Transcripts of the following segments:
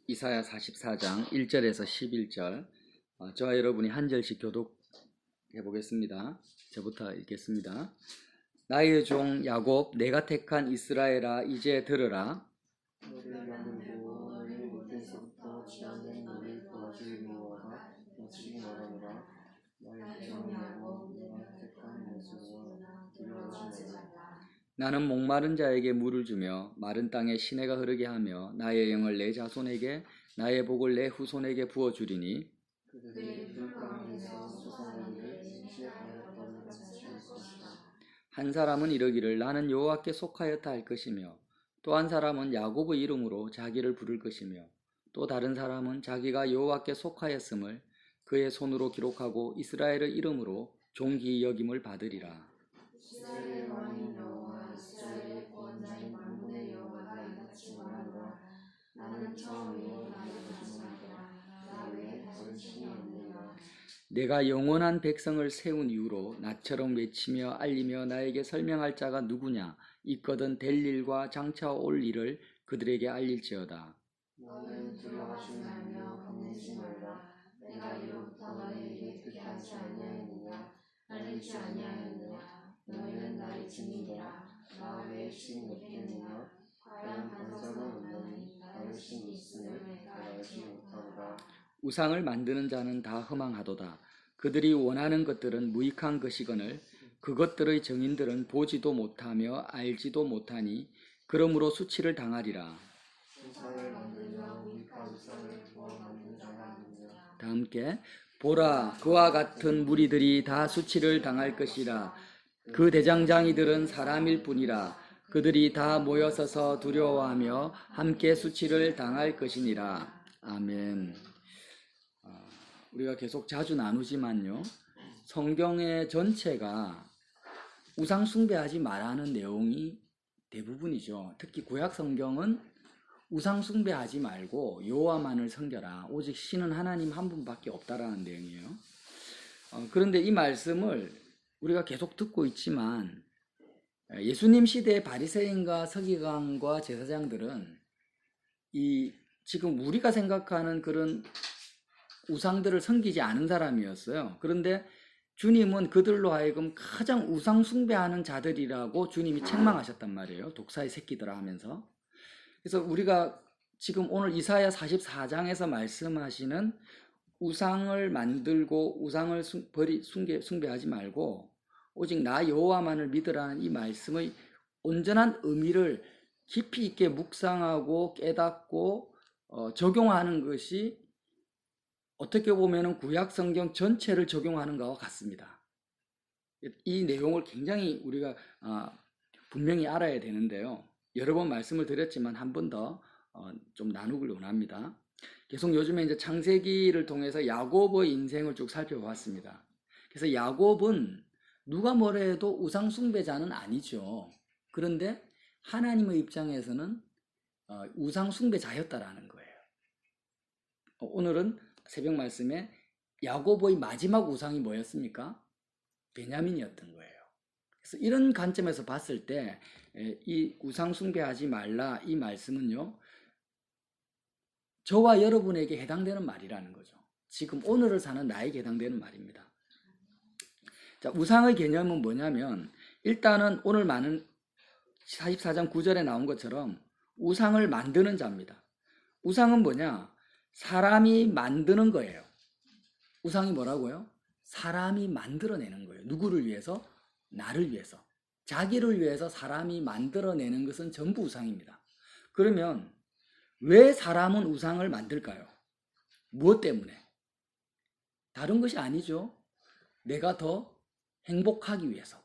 이사야 44장 1절에서 11절, 저와 여러분이 한 절씩 교독해 보겠습니다. 저부터 읽겠습니다. 나의 종 야곱, 내가 택한 이스라엘아, 이제 들으라. 너를 만들고 너를 밑에서부터 지어낸 너를 도와줄 여호와가 다시 말하노라. 나의 종 야곱, 내가 택한 이스라엘아, 두려워하지 말라. 나는 목마른 자에게 물을 주며 마른 땅에 시내가 흐르게 하며 나의 영을 내 자손에게, 나의 복을 내 후손에게 부어주리니 그들이 풀 가운데서 솟아나기를 시작하였던 같이 할 것이다. 한 사람은 이르기를 나는 여호와께 속하였다 할 것이며, 또 한 사람은 야곱의 이름으로 자기를 부를 것이며, 또 다른 사람은 자기가 여호와께 속하였음을 그의 손으로 기록하고 이스라엘의 이름으로 존귀 여김을 받으리라. 이스라엘의 왕인 여호와, 이스라엘의 구원자인 만군의 여호와가 이같이 말하노라. 나는 처음이요 나의 마지막이라. 나 외에 다른 신이 없느니라. 내가 영원한 백성을 세운 이후로 나처럼 외치며 알리며 나에게 설명할 자가 누구냐? 있거든 될 일과 장차 올 일을 그들에게 알릴지어다. 너는 두려워하지 말며 겁내지 말라. 내가 이로부터 너희에게 듣게 하지 아니하였느냐? 알리지 아니하였느냐? 너희는 나의 증인이라. 나 외에 신이 없겠느냐? 과연 한 사람은 없나니 다른 신이 있음을 내가 알지 못하노라. 우상을 만드는 자는 다 허망하도다. 그들이 원하는 것들은 무익한 것이거늘 그것들의 정인들은 보지도 못하며 알지도 못하니 그러므로 수치를 당하리라. 우상을 만들며 무익한 우상을 구워 만든 자가 누구냐? 다 함께 보라, 그와 같은 무리들이 다 수치를 당할 것이라. 그 대장장이들은 사람일 뿐이라. 그들이 다 모여서서 두려워하며 함께 수치를 당할 것이니라. 아멘. 우리가 계속 자주 나누지만요, 성경의 전체가 우상 숭배하지 말라는 내용이 대부분이죠. 특히 구약 성경은 우상 숭배하지 말고 여호와만을 섬겨라, 오직 신은 하나님 한 분밖에 없다라는 내용이에요. 그런데 이 말씀을 우리가 계속 듣고 있지만 예수님 시대의 바리새인과 서기관과 제사장들은 이 지금 우리가 생각하는 그런 우상들을 섬기지 않은 사람이었어요. 그런데 주님은 그들로 하여금 가장 우상 숭배하는 자들이라고 주님이 책망하셨단 말이에요. 독사의 새끼들아 하면서. 그래서 우리가 지금 오늘 이사야 44장에서 말씀하시는 우상을 만들고 우상을 숭배하지 말고 오직 나 여호와만을 믿으라는 이 말씀의 온전한 의미를 깊이 있게 묵상하고 깨닫고 적용하는 것이 어떻게 보면 구약 성경 전체를 적용하는 것과 같습니다. 이 내용을 굉장히 우리가 분명히 알아야 되는데요. 여러 번 말씀을 드렸지만 한 번 더 좀 나누길 원합니다. 계속 요즘에 이제 창세기를 통해서 야곱의 인생을 쭉 살펴보았습니다. 그래서 야곱은 누가 뭐라 해도 우상 숭배자는 아니죠. 그런데 하나님의 입장에서는 우상 숭배자였다라는 거예요. 오늘은 새벽 말씀에 야곱의 마지막 우상이 뭐였습니까? 베냐민이었던 거예요. 그래서 이런 관점에서 봤을 때 이 우상 숭배하지 말라 이 말씀은요, 저와 여러분에게 해당되는 말이라는 거죠. 지금 오늘을 사는 나에게 해당되는 말입니다. 자, 우상의 개념은 뭐냐면 일단은 오늘 많은 44장 9절에 나온 것처럼 우상을 만드는 자입니다. 우상은 뭐냐? 사람이 만드는 거예요. 우상이 뭐라고요? 사람이 만들어내는 거예요. 누구를 위해서? 나를 위해서. 자기를 위해서 사람이 만들어내는 것은 전부 우상입니다. 그러면 왜 사람은 우상을 만들까요? 무엇 때문에? 다른 것이 아니죠. 내가 더 행복하기 위해서,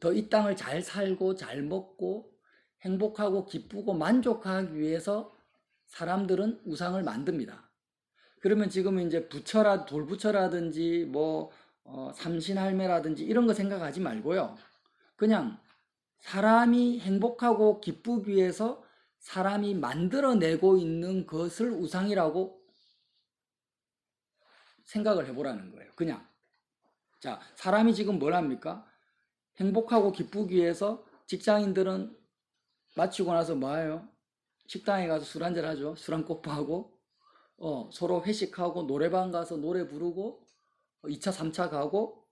더 이 땅을 잘 살고 잘 먹고 행복하고 기쁘고 만족하기 위해서 사람들은 우상을 만듭니다. 그러면 지금 이제 돌부처라든지 삼신할매라든지 이런 거 생각하지 말고요. 그냥 사람이 행복하고 기쁘기 위해서 사람이 만들어내고 있는 것을 우상이라고 생각을 해보라는 거예요. 그냥. 자, 사람이 지금 뭘 합니까? 행복하고 기쁘기 위해서 직장인들은 마치고 나서 뭐 해요? 식당에 가서 술 한잔 하죠. 술 한 코프 하고 서로 회식하고 노래방 가서 노래 부르고 2차, 3차 가고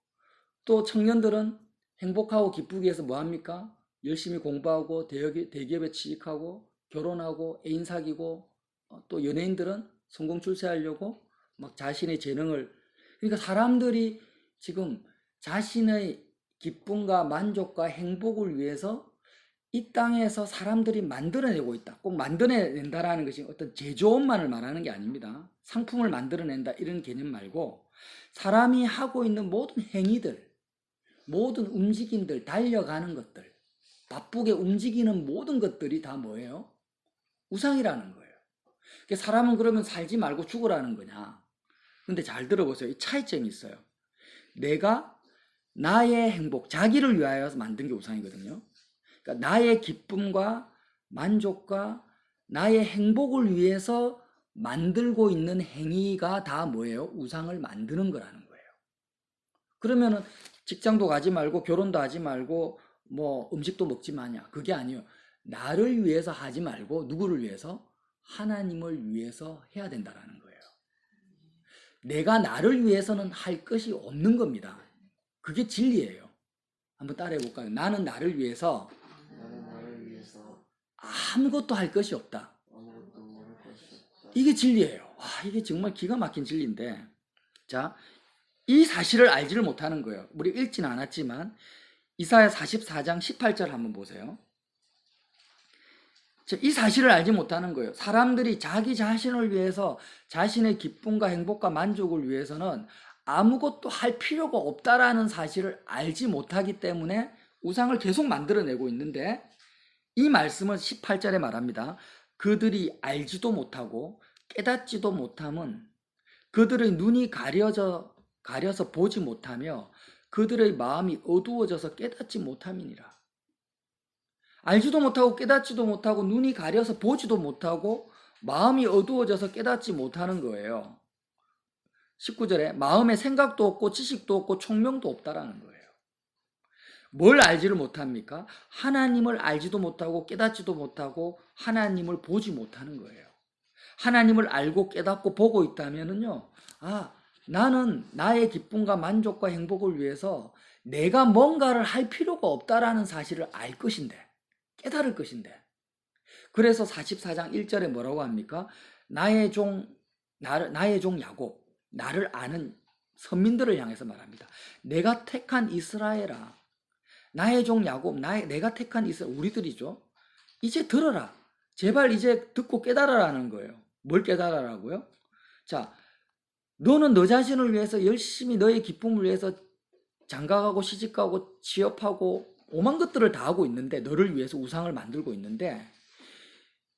또 청년들은 행복하고 기쁘기 위해서 뭐 합니까? 열심히 공부하고 대기업에 취직하고 결혼하고 애인 사귀고 또 연예인들은 성공 출세하려고 막 자신의 재능을 그러니까 사람들이 지금 자신의 기쁨과 만족과 행복을 위해서 이 땅에서 사람들이 만들어내고 있다. 꼭 만들어낸다라는 것이 어떤 제조업만을 말하는 게 아닙니다. 상품을 만들어낸다 이런 개념 말고 사람이 하고 있는 모든 행위들, 모든 움직임들, 달려가는 것들, 바쁘게 움직이는 모든 것들이 다 뭐예요? 우상이라는 거예요. 사람은 그러면 살지 말고 죽으라는 거냐? 근데 잘 들어보세요. 이 차이점이 있어요. 내가 나의 행복, 자기를 위하여 만든 게 우상이거든요. 그러니까 나의 기쁨과 만족과 나의 행복을 위해서 만들고 있는 행위가 다 뭐예요? 우상을 만드는 거라는 거예요. 그러면은 직장도 가지 말고 결혼도 하지 말고 뭐 음식도 먹지 마냐? 그게 아니에요. 나를 위해서 하지 말고 누구를 위해서? 하나님을 위해서 해야 된다라는 거예요. 내가 나를 위해서는 할 것이 없는 겁니다. 그게 진리예요. 한번 따라해 볼까요? 나는 나를 위해서 아무것도 할 것이 없다. 이게 진리예요. 와, 이게 정말 기가 막힌 진리인데, 자, 이 사실을 알지를 못하는 거예요. 우리 읽지는 않았지만 이사야 44장 18절 한번 보세요. 이 사실을 알지 못하는 거예요. 사람들이 자기 자신을 위해서 자신의 기쁨과 행복과 만족을 위해서는 아무것도 할 필요가 없다라는 사실을 알지 못하기 때문에 우상을 계속 만들어내고 있는데 이 말씀은 18절에 말합니다. 그들이 알지도 못하고 깨닫지도 못함은 그들의 눈이 가려서 보지 못하며 그들의 마음이 어두워져서 깨닫지 못함이니라. 알지도 못하고 깨닫지도 못하고 눈이 가려서 보지도 못하고 마음이 어두워져서 깨닫지 못하는 거예요. 19절에 마음에 생각도 없고 지식도 없고 총명도 없다라는 거예요. 뭘 알지를 못합니까? 하나님을 알지도 못하고 깨닫지도 못하고 하나님을 보지 못하는 거예요. 하나님을 알고 깨닫고 보고 있다면은요, 나는 나의 기쁨과 만족과 행복을 위해서 내가 뭔가를 할 필요가 없다라는 사실을 알 것인데, 깨달을 것인데. 그래서 44장 1절에 뭐라고 합니까? 나의 종 야곱, 나를 아는 선민들을 향해서 말합니다. 내가 택한 이스라엘아, 나의 종 야곱, 내가 택한 이스라엘, 우리들이죠. 이제 들어라. 제발 이제 듣고 깨달아라는 거예요. 뭘 깨달아라고요? 자, 너는 너 자신을 위해서 열심히 너의 기쁨을 위해서 장가가고 시집가고 취업하고 오만 것들을 다 하고 있는데 너를 위해서 우상을 만들고 있는데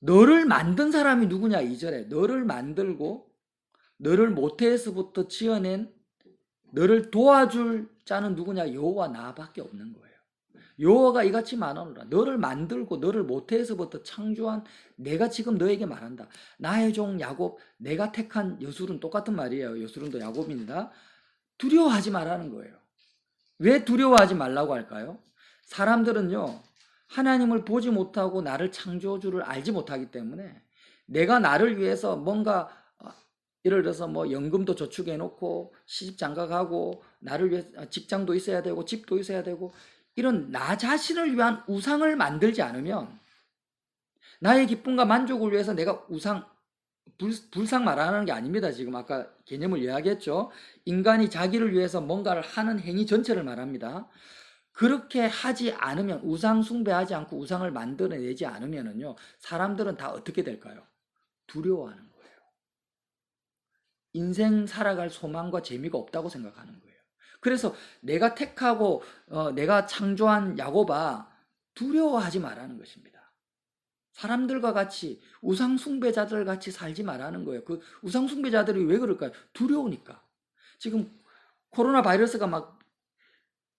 너를 만든 사람이 누구냐? 2절에 너를 만들고 너를 모태에서부터 지어낸 너를 도와줄 자는 누구냐? 여호와 나밖에 없는 거예요. 여호와가 이같이 말하노라. 너를 만들고 너를 모태에서부터 창조한 내가 지금 너에게 말한다. 나의 종 야곱, 내가 택한 여술은 똑같은 말이에요. 여술은도 야곱입니다. 두려워하지 말라는 거예요. 왜 두려워하지 말라고 할까요? 사람들은요, 하나님을 보지 못하고 나를 창조주를 알지 못하기 때문에 내가 나를 위해서 뭔가 예를 들어서 뭐 연금도 저축해 놓고 시집 장가 가고 나를 위해 직장도 있어야 되고 집도 있어야 되고 이런 나 자신을 위한 우상을 만들지 않으면 나의 기쁨과 만족을 위해서 내가 불상 말하는 게 아닙니다. 지금 아까 개념을 이야기했죠. 인간이 자기를 위해서 뭔가를 하는 행위 전체를 말합니다. 그렇게 하지 않으면 우상 숭배하지 않고 우상을 만들어내지 않으면은요 사람들은 다 어떻게 될까요? 두려워하는 거예요. 인생 살아갈 소망과 재미가 없다고 생각하는 거예요. 그래서 내가 택하고 내가 창조한 야곱아 두려워하지 말라는 것입니다. 사람들과 같이 우상 숭배자들 같이 살지 말라는 거예요. 그 우상 숭배자들이 왜 그럴까요? 두려우니까. 지금 코로나 바이러스가 막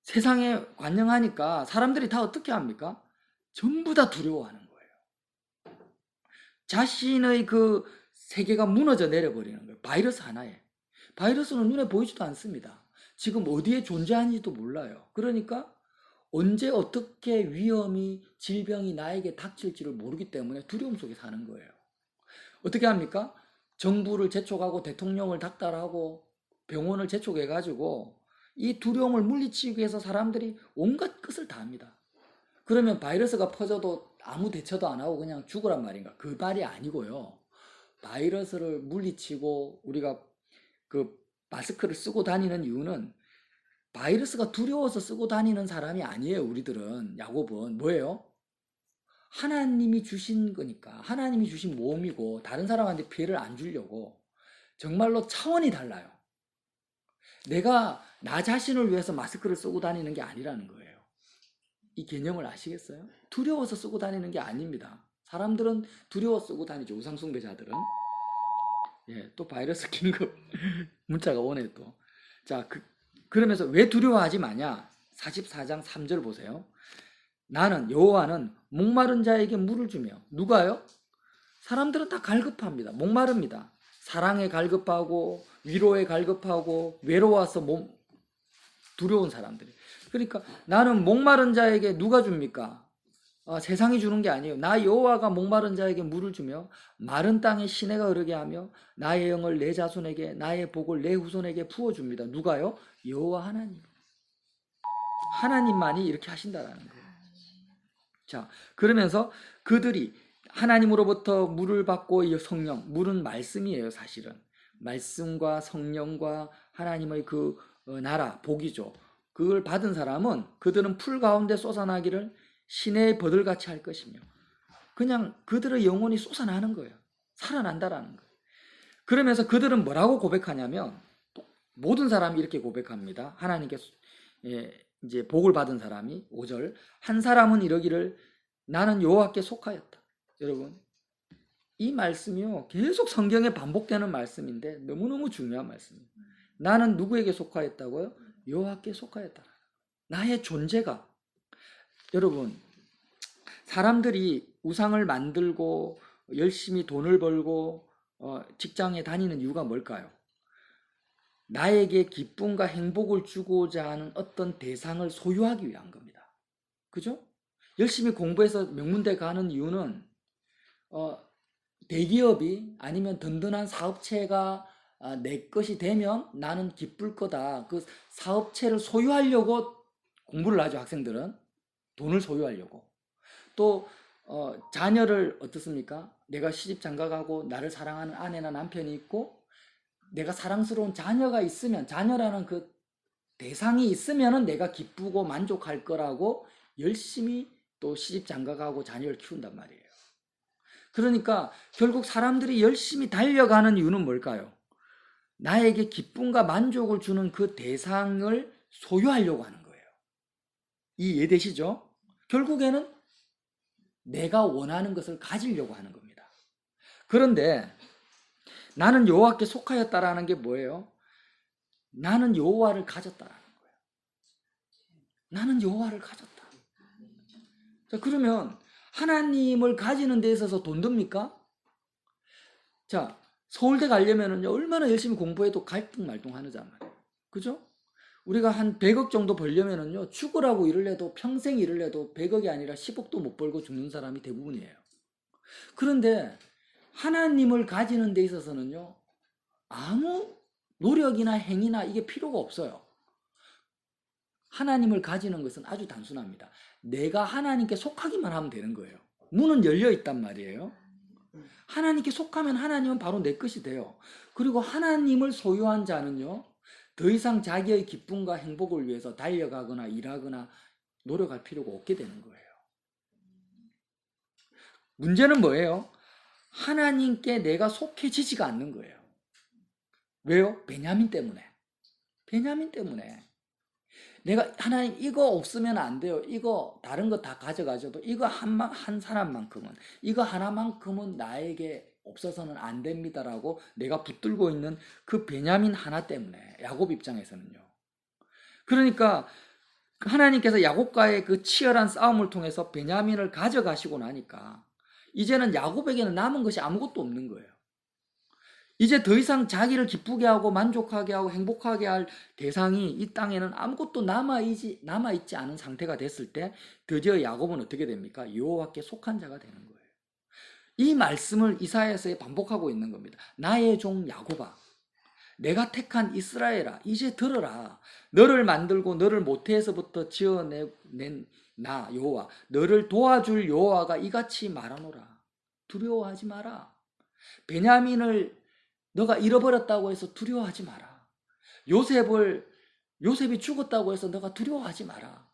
세상에 관영하니까 사람들이 다 어떻게 합니까? 전부 다 두려워하는 거예요. 자신의 그 세계가 무너져 내려버리는 거예요. 바이러스 하나에. 바이러스는 눈에 보이지도 않습니다. 지금 어디에 존재하는지도 몰라요. 그러니까 언제 어떻게 위험이, 질병이 나에게 닥칠지를 모르기 때문에 두려움 속에 사는 거예요. 어떻게 합니까? 정부를 재촉하고 대통령을 닥달하고 병원을 재촉해가지고 이 두려움을 물리치기 위해서 사람들이 온갖 것을 다 합니다. 그러면 바이러스가 퍼져도 아무 대처도 안 하고 그냥 죽으란 말인가? 그 말이 아니고요. 바이러스를 물리치고 우리가 그 마스크를 쓰고 다니는 이유는 바이러스가 두려워서 쓰고 다니는 사람이 아니에요. 우리들은 야곱은 뭐예요? 하나님이 주신 거니까, 하나님이 주신 몸이고 다른 사람한테 피해를 안 주려고. 정말로 차원이 달라요. 내가 나 자신을 위해서 마스크를 쓰고 다니는 게 아니라는 거예요. 이 개념을 아시겠어요? 두려워서 쓰고 다니는 게 아닙니다. 사람들은 두려워 쓰고 다니죠. 우상숭배자들은. 예, 또 바이러스 긴급 문자가 오네 또. 자, 그러면서 왜 두려워하지 마냐? 44장 3절 보세요. 나는 여호와는 목마른 자에게 물을 주며. 누가요? 사람들은 다 갈급합니다. 목마릅니다. 사랑에 갈급하고 위로에 갈급하고 외로워서 두려운 사람들이. 그러니까 나는 목마른 자에게 누가 줍니까? 세상이 주는 게 아니에요. 나 여호와가 목마른 자에게 물을 주며 마른 땅에 시내가 흐르게 하며 나의 영을 내 자손에게 나의 복을 내 후손에게 부어줍니다. 누가요? 여호와 하나님. 하나님만이 이렇게 하신다라는 거예요. 자, 그러면서 그들이 하나님으로부터 물을 받고 이 성령, 물은 말씀이에요. 사실은 말씀과 성령과 하나님의 그 나라, 복이죠. 그걸 받은 사람은 그들은 풀 가운데 솟아나기를 시내의 버들같이 할 것이며, 그냥 그들의 영혼이 솟아나는 거예요. 살아난다라는 거예요. 그러면서 그들은 뭐라고 고백하냐면, 모든 사람이 이렇게 고백합니다. 하나님께 이제 복을 받은 사람이 5절, 한 사람은 이러기를 나는 여호와께 속하였다. 여러분, 이 말씀이요 계속 성경에 반복되는 말씀인데 너무너무 중요한 말씀이에요. 나는 누구에게 속하였다고요? 여호와께 속하였다. 나의 존재가. 여러분, 사람들이 우상을 만들고 열심히 돈을 벌고 직장에 다니는 이유가 뭘까요? 나에게 기쁨과 행복을 주고자 하는 어떤 대상을 소유하기 위한 겁니다. 그죠? 열심히 공부해서 명문대 가는 이유는 대기업이 아니면 든든한 사업체가 내 것이 되면 나는 기쁠 거다. 그 사업체를 소유하려고 공부를 하죠. 학생들은 돈을 소유하려고. 또 자녀를 어떻습니까? 내가 시집 장가가고 나를 사랑하는 아내나 남편이 있고 내가 사랑스러운 자녀가 있으면, 자녀라는 그 대상이 있으면은 내가 기쁘고 만족할 거라고 열심히 또 시집 장가가고 자녀를 키운단 말이에요. 그러니까 결국 사람들이 열심히 달려가는 이유는 뭘까요? 나에게 기쁨과 만족을 주는 그 대상을 소유하려고 하는 거예요. 이해되시죠? 결국에는 내가 원하는 것을 가지려고 하는 겁니다. 그런데 나는 여호와께 속하였다라는 게 뭐예요? 나는 여호와를 가졌다라는 거예요. 나는 여호와를 가졌다. 자, 그러면 하나님을 가지는 데 있어서 돈 듭니까? 자, 서울대 가려면은요, 얼마나 열심히 공부해도 갈등말동 하잖아요. 그죠? 우리가 한 100억 정도 벌려면은요, 죽으라고 일을 해도, 평생 일을 해도 100억이 아니라 10억도 못 벌고 죽는 사람이 대부분이에요. 그런데 하나님을 가지는 데 있어서는요, 아무 노력이나 행위나 이게 필요가 없어요. 하나님을 가지는 것은 아주 단순합니다. 내가 하나님께 속하기만 하면 되는 거예요. 문은 열려 있단 말이에요. 하나님께 속하면 하나님은 바로 내 것이 돼요. 그리고 하나님을 소유한 자는요, 더 이상 자기의 기쁨과 행복을 위해서 달려가거나 일하거나 노력할 필요가 없게 되는 거예요. 문제는 뭐예요? 하나님께 내가 속해지지가 않는 거예요. 왜요? 베냐민 때문에. 베냐민 때문에. 내가 하나님 이거 없으면 안 돼요. 이거 다른 거 다 가져가셔도 이거 한 사람만큼은, 이거 하나만큼은 나에게 없어서는 안 됩니다라고 내가 붙들고 있는 그 베냐민 하나 때문에, 야곱 입장에서는요. 그러니까 하나님께서 야곱과의 그 치열한 싸움을 통해서 베냐민을 가져가시고 나니까 이제는 야곱에게는 남은 것이 아무것도 없는 거예요. 이제 더 이상 자기를 기쁘게 하고 만족하게 하고 행복하게 할 대상이 이 땅에는 아무것도 남아있지 않은 상태가 됐을 때 드디어 야곱은 어떻게 됩니까? 여호와께 속한 자가 되는 거예요. 이 말씀을 이사야서에 반복하고 있는 겁니다. 나의 종 야곱아, 내가 택한 이스라엘아, 이제 들어라. 너를 만들고 너를 모태에서부터 지어낸 나 여호와, 너를 도와줄 여호와가 이같이 말하노라. 두려워하지 마라. 베냐민을 너가 잃어버렸다고 해서 두려워하지 마라. 요셉이 죽었다고 해서 너가 두려워하지 마라.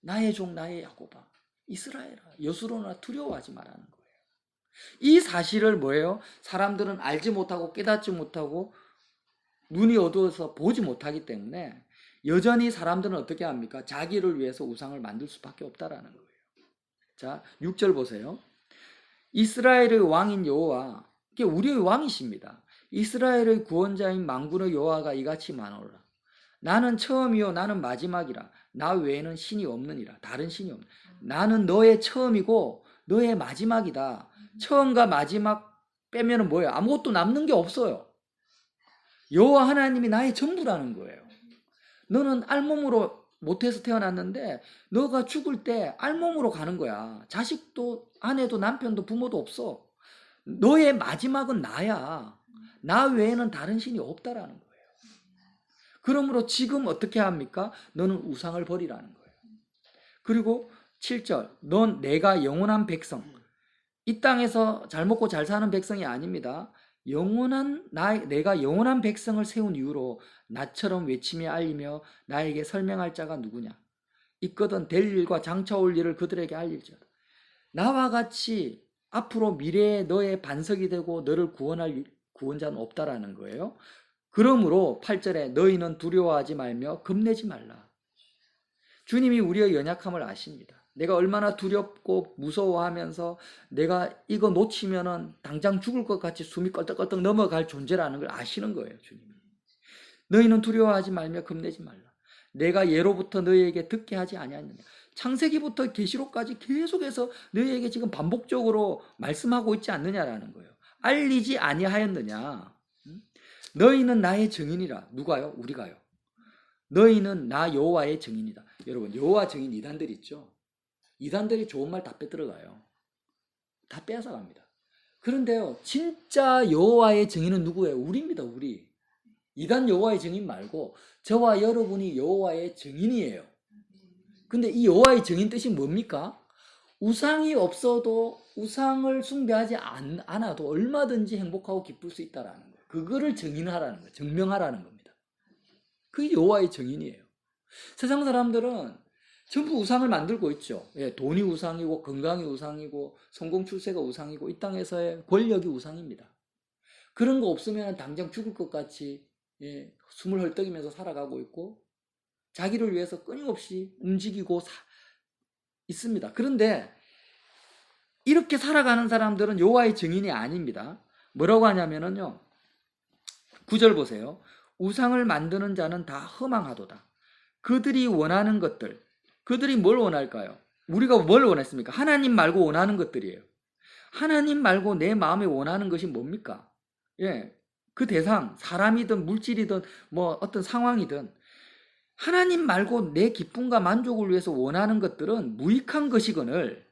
나의 종 나의 야곱아, 이스라엘아, 여수로나 두려워하지 말라는 거예요. 이 사실을 뭐예요? 사람들은 알지 못하고 깨닫지 못하고 눈이 어두워서 보지 못하기 때문에 여전히 사람들은 어떻게 합니까? 자기를 위해서 우상을 만들 수밖에 없다라는 거예요. 자, 6절 보세요. 이스라엘의 왕인 여호와, 이게 우리의 왕이십니다. 이스라엘의 구원자인 만군의 여호와가 이같이 말하노라. 나는 처음이요 나는 마지막이라. 나 외에는 신이 없느니라. 다른 신이 없느니라. 나는 너의 처음이고 너의 마지막이다. 처음과 마지막 빼면은 뭐예요? 아무것도 남는 게 없어요. 여호와 하나님이 나의 전부라는 거예요. 너는 알몸으로 모태에서 태어났는데 너가 죽을 때 알몸으로 가는 거야. 자식도 아내도 남편도 부모도 없어. 너의 마지막은 나야. 나 외에는 다른 신이 없다라는 거예요. 그러므로 지금 어떻게 합니까? 너는 우상을 버리라는 거예요. 그리고 7절, 넌 내가 영원한 백성, 이 땅에서 잘 먹고 잘 사는 백성이 아닙니다. 내가 영원한 백성을 세운 이유로 나처럼 외치며 알리며 나에게 설명할 자가 누구냐? 있거든 될 일과 장차 올 일을 그들에게 알릴지어다. 나와 같이 앞으로 미래에 너의 반석이 되고 너를 구원할 구원자는 없다라는 거예요. 그러므로 8절에 너희는 두려워하지 말며 겁내지 말라. 주님이 우리의 연약함을 아십니다. 내가 얼마나 두렵고 무서워하면서 내가 이거 놓치면은 당장 죽을 것 같이 숨이 껄떡껄떡 넘어갈 존재라는 걸 아시는 거예요, 주님이. 너희는 두려워하지 말며 겁내지 말라. 내가 예로부터 너희에게 듣게 하지 아니하느냐. 창세기부터 계시록까지 계속해서 너희에게 지금 반복적으로 말씀하고 있지 않느냐라는 거예요. 알리지 아니하였느냐. 너희는 나의 증인이라. 누가요? 우리가요. 너희는 나 여호와의 증인이다. 여러분, 여호와 증인 이단들 있죠? 이단들이 좋은 말 다 빼들어가요. 다 빼앗아갑니다. 그런데요, 진짜 여호와의 증인은 누구예요? 우리입니다, 우리. 이단 여호와의 증인 말고 저와 여러분이 여호와의 증인이에요. 근데 이 여호와의 증인 뜻이 뭡니까? 우상이 없어도 우상을 숭배하지 않아도 얼마든지 행복하고 기쁠 수 있다라는 거예요. 그거를 증인하라는 거예요. 증명하라는 겁니다. 그게 여호와의 증인이에요. 세상 사람들은 전부 우상을 만들고 있죠. 예, 돈이 우상이고 건강이 우상이고 성공 출세가 우상이고 이 땅에서의 권력이 우상입니다. 그런 거 없으면 당장 죽을 것 같이 숨을 헐떡이면서 살아가고 있고 자기를 위해서 끊임없이 움직이고 있습니다. 그런데 이렇게 살아가는 사람들은 여호와의 증인이 아닙니다. 뭐라고 하냐면요. 9절 보세요. 우상을 만드는 자는 다 허망하도다. 그들이 원하는 것들, 그들이 뭘 원할까요? 우리가 뭘 원했습니까? 하나님 말고 원하는 것들이에요. 하나님 말고 내 마음에 원하는 것이 뭡니까? 예, 그 대상, 사람이든 물질이든 뭐 어떤 상황이든 하나님 말고 내 기쁨과 만족을 위해서 원하는 것들은 무익한 것이거늘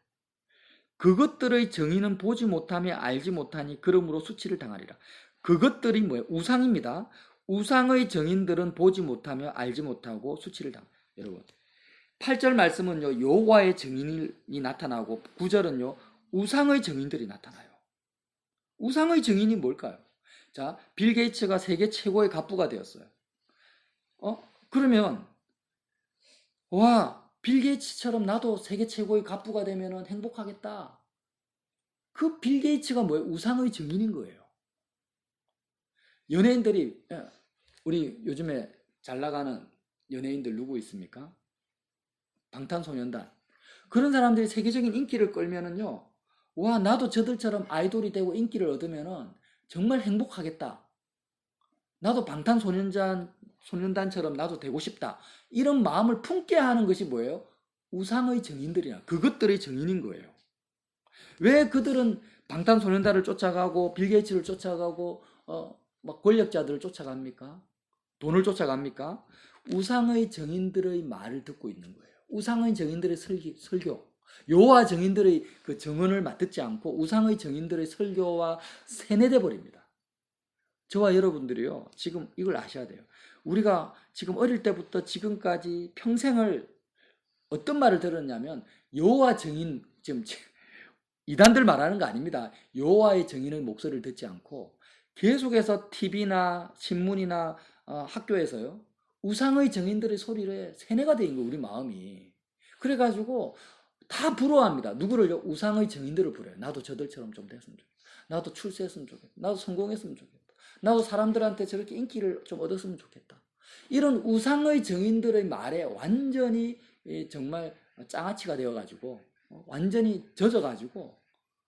그것들의 정의는 보지 못하며 알지 못하니 그러므로 수치를 당하리라. 그것들이 뭐예요? 우상입니다. 우상의 정인들은 보지 못하며 알지 못하고 수치를 당합니다. 여러분, 8절 말씀은요, 여호와의 증인이 나타나고 9절은요, 우상의 증인들이 나타나요. 우상의 증인이 뭘까요? 자, 빌 게이츠가 세계 최고의 갑부가 되었어요. 그러면 와, 빌 게이츠처럼 나도 세계 최고의 갑부가 되면 행복하겠다. 그 빌 게이츠가 뭐예요? 우상의 증인인 거예요. 연예인들이, 우리 요즘에 잘 나가는 연예인들 누구 있습니까? 방탄소년단. 그런 사람들이 세계적인 인기를 끌면은요, 와, 나도 저들처럼 아이돌이 되고 인기를 얻으면은 정말 행복하겠다. 나도 방탄소년단처럼 나도 되고 싶다. 이런 마음을 품게 하는 것이 뭐예요? 우상의 증인들이야. 그것들의 증인인 거예요. 왜 그들은 방탄소년단을 쫓아가고 빌 게이츠를 쫓아가고 막 권력자들을 쫓아갑니까? 돈을 쫓아갑니까? 우상의 증인들의 말을 듣고 있는 거예요. 우상의 증인들의 설교. 여호와 증인들의 그 증언을 듣지 않고 우상의 증인들의 설교와 세뇌돼 버립니다. 저와 여러분들이요, 지금 이걸 아셔야 돼요. 우리가 지금 어릴 때부터 지금까지 평생을 어떤 말을 들었냐면 여호와 증인, 지금 이단들 말하는 거 아닙니다. 여호와의 증인의 목소리를 듣지 않고 계속해서 TV나 신문이나 학교에서요, 우상의 증인들의 소리를 세뇌가 된 거예요, 우리 마음이. 그래가지고 다 부러워합니다. 누구를요? 우상의 증인들을 부려요. 나도 저들처럼 좀 됐으면 좋겠다. 나도 출세했으면 좋겠다. 나도 성공했으면 좋겠다. 나도 사람들한테 저렇게 인기를 좀 얻었으면 좋겠다. 이런 우상의 증인들의 말에 완전히 정말 장아찌가 되어가지고 완전히 젖어가지고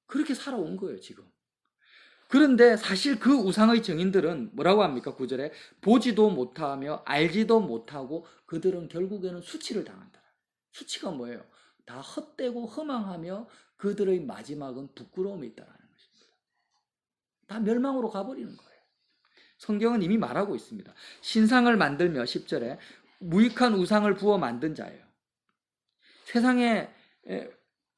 그렇게 살아온 거예요, 지금. 그런데 사실 그 우상의 증인들은 뭐라고 합니까? 9절에 보지도 못하며 알지도 못하고 그들은 결국에는 수치를 당한다. 수치가 뭐예요? 다 헛되고 허망하며 그들의 마지막은 부끄러움에 있다는 것입니다. 다 멸망으로 가버리는 거예요. 성경은 이미 말하고 있습니다. 신상을 만들며 10절에 무익한 우상을 부어 만든 자예요. 세상에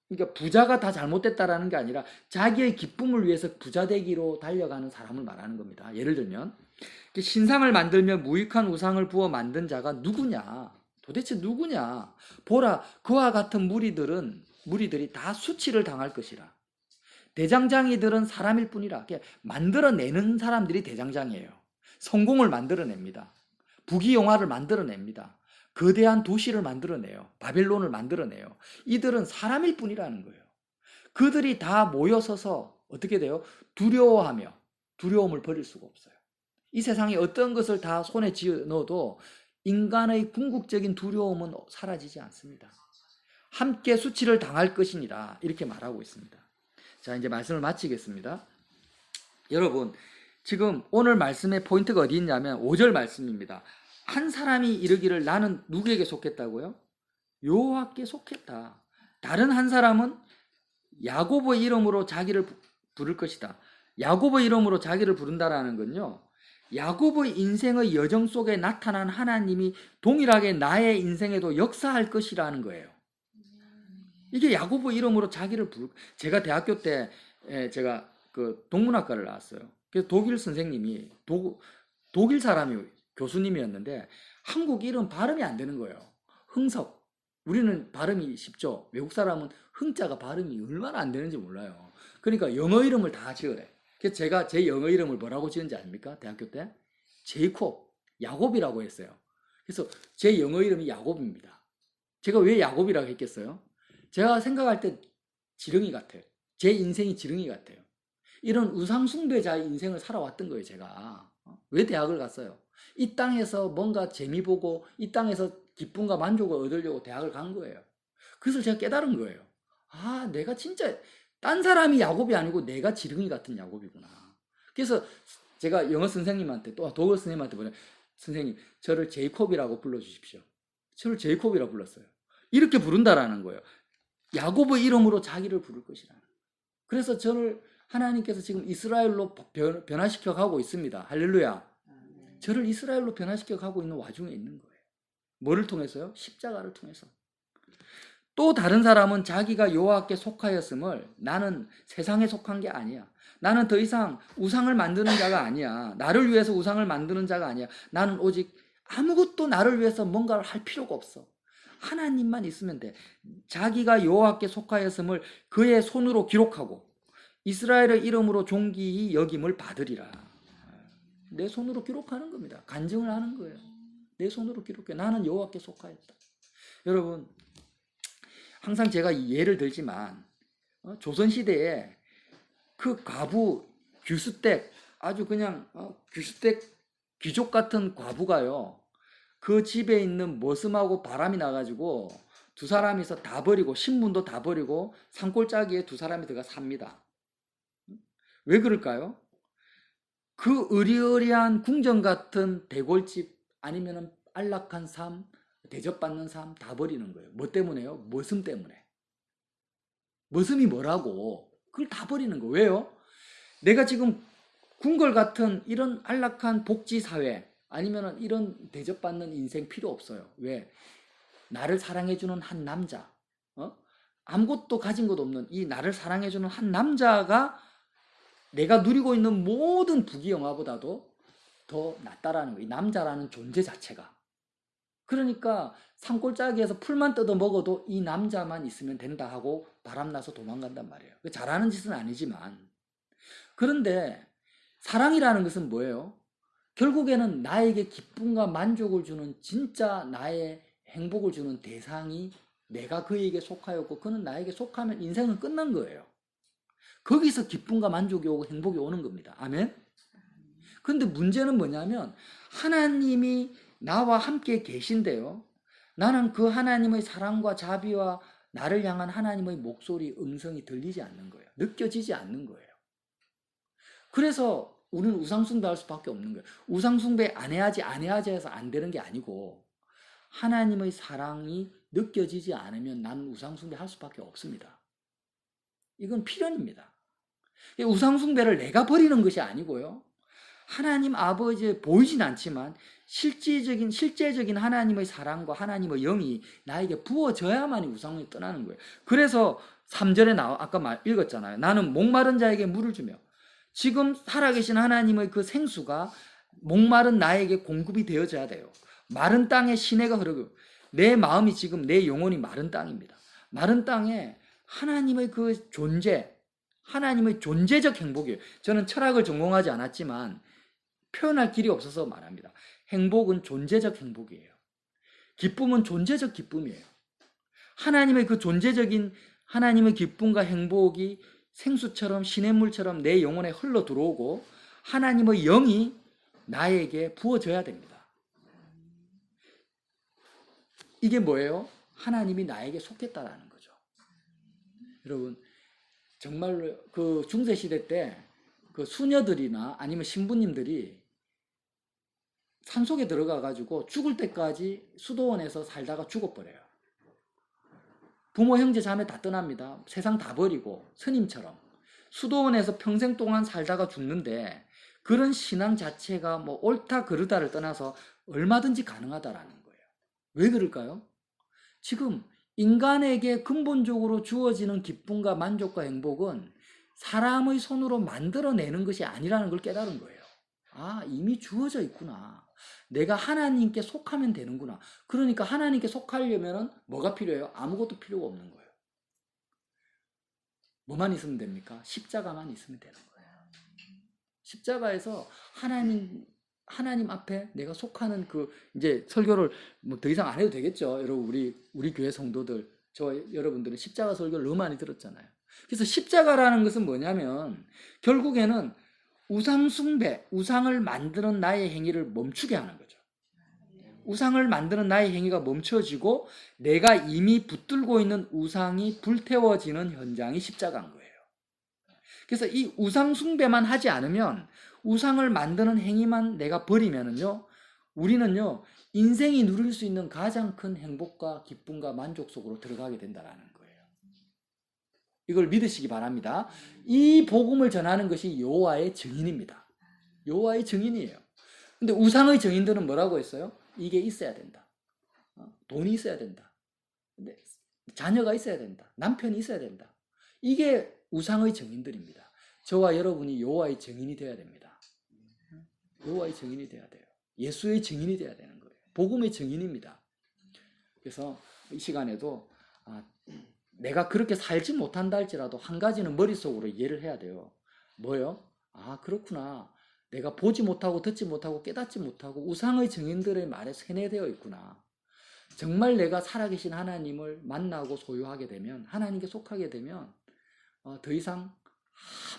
그러니까 부자가 다 잘못됐다라는 게 아니라 자기의 기쁨을 위해서 부자 되기로 달려가는 사람을 말하는 겁니다. 예를 들면 신상을 만들며 무익한 우상을 부어 만든 자가 누구냐? 도대체 누구냐? 보라, 그와 같은 무리들이 다 수치를 당할 것이라. 대장장이들은 사람일 뿐이라. 만들어내는 사람들이 대장장이에요. 성공을 만들어냅니다. 부귀영화를 만들어냅니다. 거대한 도시를 만들어내요. 바벨론을 만들어내요. 이들은 사람일 뿐이라는 거예요. 그들이 다 모여서서 어떻게 돼요? 두려워하며 두려움을 버릴 수가 없어요. 이 세상에 어떤 것을 다 손에 쥐어 넣어도 인간의 궁극적인 두려움은 사라지지 않습니다. 함께 수치를 당할 것이니라 이렇게 말하고 있습니다. 자, 이제 말씀을 마치겠습니다. 여러분, 지금 오늘 말씀의 포인트가 어디 있냐면 5절 말씀입니다. 한 사람이 이르기를 나는 누구에게 속했다고요? 여호와께 속했다. 다른 한 사람은 야곱의 이름으로 자기를 부를 것이다. 야곱의 이름으로 자기를 부른다라는 건요, 야곱의 인생의 여정 속에 나타난 하나님이 동일하게 나의 인생에도 역사할 것이라는 거예요. 이게 야곱의 이름으로 자기를 제가 대학교 때 제가 그 동문학과를 나왔어요. 그래서 독일 선생님이 독일 사람이 교수님이었는데 한국 이름 발음이 안 되는 거예요. 흥석. 우리는 발음이 쉽죠. 외국 사람은 흥자가 발음이 얼마나 안 되는지 몰라요. 그러니까 영어 이름을 다 지으래. 그래서 제가 제 영어 이름을 뭐라고 지은지 아닙니까? 대학교 때? 제이콥, 야곱이라고 했어요. 그래서 제 영어 이름이 야곱입니다. 제가 왜 야곱이라고 했겠어요? 제가 생각할 때 지렁이 같아요. 제 인생이 지렁이 같아요. 이런 우상숭배자의 인생을 살아왔던 거예요, 제가. 왜 대학을 갔어요? 이 땅에서 뭔가 재미 보고 이 땅에서 기쁨과 만족을 얻으려고 대학을 간 거예요. 그래서 제가 깨달은 거예요. 아, 내가 진짜 딴 사람이 야곱이 아니고 내가 지렁이 같은 야곱이구나. 그래서 제가 영어 선생님한테 또 독일 선생님한테 보내, 선생님 저를 제이콥이라고 불러주십시오. 저를 제이콥이라고 불렀어요. 이렇게 부른다라는 거예요. 야곱의 이름으로 자기를 부를 것이라. 그래서 저를 하나님께서 지금 이스라엘로 변화시켜 가고 있습니다. 할렐루야. 저를 이스라엘로 변화시켜 가고 있는 와중에 있는 거예요. 뭐를 통해서요? 십자가를 통해서. 또 다른 사람은 자기가 여호와께 속하였음을, 나는 세상에 속한 게 아니야. 나는 더 이상 우상을 만드는 자가 아니야. 나를 위해서 우상을 만드는 자가 아니야. 나는 오직 아무것도 나를 위해서 뭔가를 할 필요가 없어. 하나님만 있으면 돼. 자기가 여호와께 속하였음을 그의 손으로 기록하고 이스라엘의 이름으로 존귀히 여김을 받으리라. 내 손으로 기록하는 겁니다. 간증을 하는 거예요. 내 손으로 기록해. 나는 여호와께 속하였다. 여러분, 항상 제가 이 예를 들지만 조선시대에 그 과부 규수댁, 아주 그냥 규수댁 귀족 같은 과부가요, 그 집에 있는 머슴하고 바람이 나가지고 두 사람이서 다 버리고 신분도 다 버리고 산골짜기에 두 사람이 들어가 삽니다. 왜 그럴까요? 그 의리의리한 궁전 같은 대골집 아니면 안락한 삶, 대접받는 삶 다 버리는 거예요. 뭐 때문에요? 머슴 때문에. 머슴이 뭐라고? 그걸 다 버리는 거예요. 왜요? 내가 지금 궁궐 같은 이런 안락한 복지사회 아니면 이런 대접받는 인생 필요 없어요. 왜? 나를 사랑해주는 한 남자, 아무것도 가진 것 없는 이 나를 사랑해주는 한 남자가 내가 누리고 있는 모든 부귀영화보다도 더 낫다라는 거예요. 이 남자라는 존재 자체가. 그러니까 산골짜기에서 풀만 뜯어 먹어도 이 남자만 있으면 된다 하고 바람나서 도망간단 말이에요. 잘하는 짓은 아니지만. 그런데 사랑이라는 것은 뭐예요? 결국에는 나에게 기쁨과 만족을 주는, 진짜 나의 행복을 주는 대상이 내가 그에게 속하였고 그는 나에게 속하면 인생은 끝난 거예요. 거기서 기쁨과 만족이 오고 행복이 오는 겁니다. 아멘? 근데 문제는 뭐냐면 하나님이 나와 함께 계신데요, 나는 그 하나님의 사랑과 자비와 나를 향한 하나님의 목소리, 음성이 들리지 않는 거예요. 느껴지지 않는 거예요. 그래서 우리는 우상숭배할 수밖에 없는 거예요. 우상숭배 안 해야지 해서 안 되는 게 아니고, 하나님의 사랑이 느껴지지 않으면 나는 우상숭배 할 수밖에 없습니다. 이건 필연입니다. 우상숭배를 내가 버리는 것이 아니고요, 하나님 아버지에 보이진 않지만 실제적인 하나님의 사랑과 하나님의 영이 나에게 부어져야만이 우상이 떠나는 거예요. 그래서 3절에 아까 읽었잖아요. 나는 목마른 자에게 물을 주며, 지금 살아계신 하나님의 그 생수가 목마른 나에게 공급이 되어져야 돼요. 마른 땅에 시내가 흐르고, 내 마음이 지금, 내 영혼이 마른 땅입니다. 마른 땅에 하나님의 그 존재, 하나님의 존재적 행복이에요. 저는 철학을 전공하지 않았지만 표현할 길이 없어서 말합니다. 행복은 존재적 행복이에요. 기쁨은 존재적 기쁨이에요. 하나님의 그 존재적인 하나님의 기쁨과 행복이 생수처럼 시냇물처럼 내 영혼에 흘러 들어오고 하나님의 영이 나에게 부어져야 됩니다. 이게 뭐예요? 하나님이 나에게 속했다라는 거죠. 여러분, 정말로 그 중세시대 때 그 수녀들이나 아니면 신부님들이 산속에 들어가가지고 죽을 때까지 수도원에서 살다가 죽어버려요. 부모, 형제, 자매 다 떠납니다. 세상 다 버리고 스님처럼 수도원에서 평생 동안 살다가 죽는데, 그런 신앙 자체가 뭐 옳다 그르다를 떠나서 얼마든지 가능하다라는 거예요. 왜 그럴까요? 지금 인간에게 근본적으로 주어지는 기쁨과 만족과 행복은 사람의 손으로 만들어내는 것이 아니라는 걸 깨달은 거예요. 아, 이미 주어져 있구나. 내가 하나님께 속하면 되는구나. 그러니까 하나님께 속하려면 뭐가 필요해요? 아무것도 필요가 없는 거예요. 뭐만 있으면 됩니까? 십자가만 있으면 되는 거예요. 십자가에서 하나님 앞에 내가 속하는 이제 설교를 뭐 더 이상 안 해도 되겠죠. 여러분, 우리 교회 성도들, 여러분들은 십자가 설교를 너무 많이 들었잖아요. 그래서 십자가라는 것은 뭐냐면 결국에는 우상숭배, 우상을 만드는 나의 행위를 멈추게 하는 거죠. 우상을 만드는 나의 행위가 멈춰지고 내가 이미 붙들고 있는 우상이 불태워지는 현장이 십자가인 거예요. 그래서 이 우상숭배만 하지 않으면, 우상을 만드는 행위만 내가 버리면은요, 우리는요, 인생이 누릴 수 있는 가장 큰 행복과 기쁨과 만족 속으로 들어가게 된다는 거예요. 이걸 믿으시기 바랍니다. 이 복음을 전하는 것이 여호와의 증인입니다. 여호와의 증인이에요. 근데 우상의 증인들은 뭐라고 했어요? 이게 있어야 된다. 돈이 있어야 된다. 자녀가 있어야 된다. 남편이 있어야 된다. 이게 우상의 증인들입니다. 저와 여러분이 여호와의 증인이 되어야 됩니다. 여호와의 증인이 되어야 돼요. 예수의 증인이 되어야 되는 거예요. 복음의 증인입니다. 그래서 이 시간에도 내가 그렇게 살지 못한다 할지라도 한 가지는 머릿속으로 이해를 해야 돼요. 뭐요? 아, 그렇구나. 내가 보지 못하고 듣지 못하고 깨닫지 못하고 우상의 증인들의 말에 세뇌되어 있구나. 정말 내가 살아계신 하나님을 만나고 소유하게 되면, 하나님께 속하게 되면 더 이상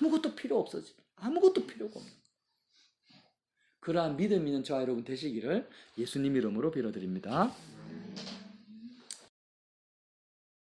아무것도 필요 없어지. 아무것도 필요가 없는, 그러한 믿음 있는 저와 여러분 되시기를 예수님 이름으로 빌어드립니다.